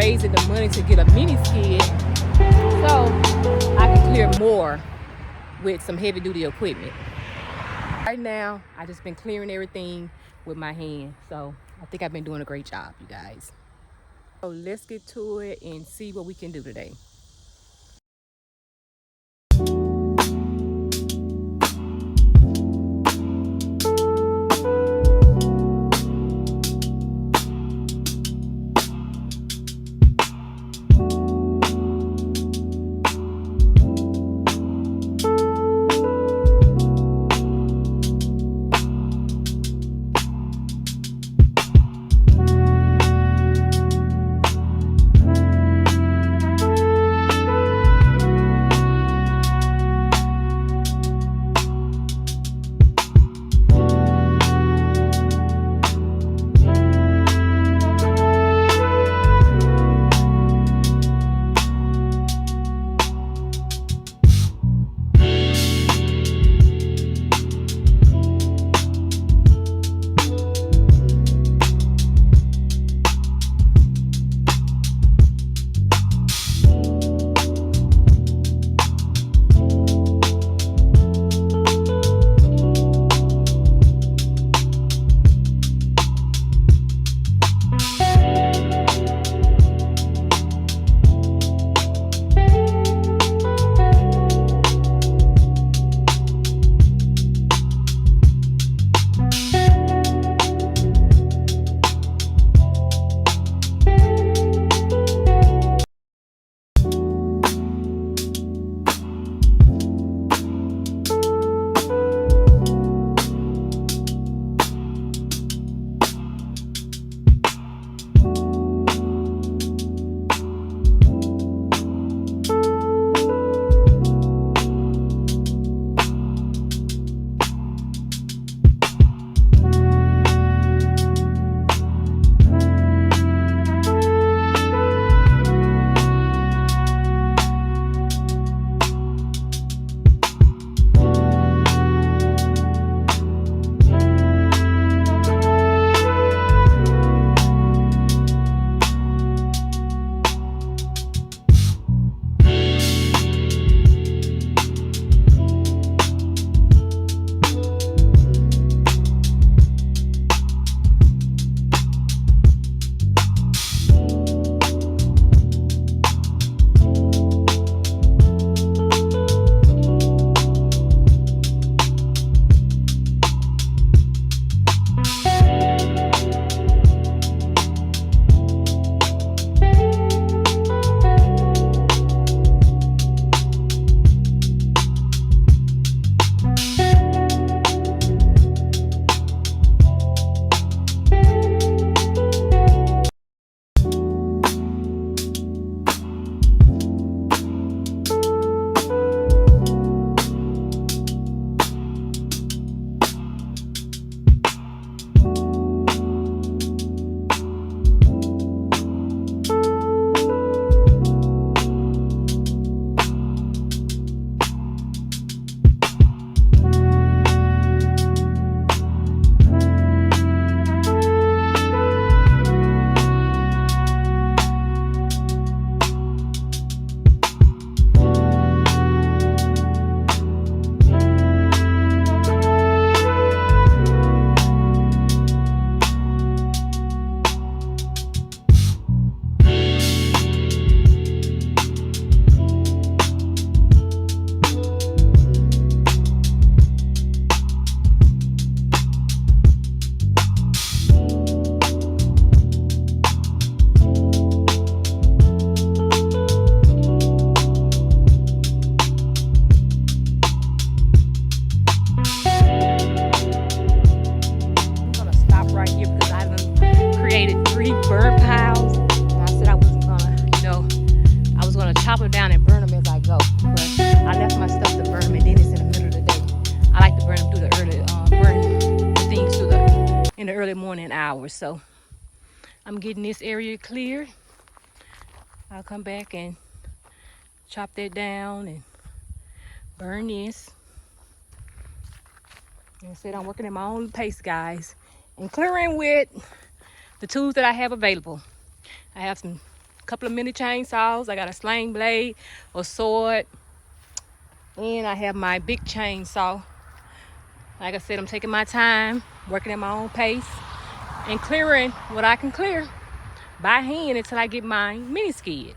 raising the money to get a mini skid so I can clear more with some heavy duty equipment. Right now, I just been clearing everything with my hand. So I think I've been doing a great job, you guys. So let's get to it and see what we can do today. chop them down and burn them as I go. But I left my stuff to burn them, and then it's in the middle of the day. I like to burn them through the early, burn things through in the early morning hours. So I'm getting this area clear. I'll come back and chop that down and burn this. And I said I'm working at my own pace, guys, and clearing with the tools that I have available. I have a couple of mini chainsaws. I got a sling blade, a sword, and I have my big chainsaw. Like I said, I'm taking my time, working at my own pace, and clearing what I can clear by hand until I get my mini skid.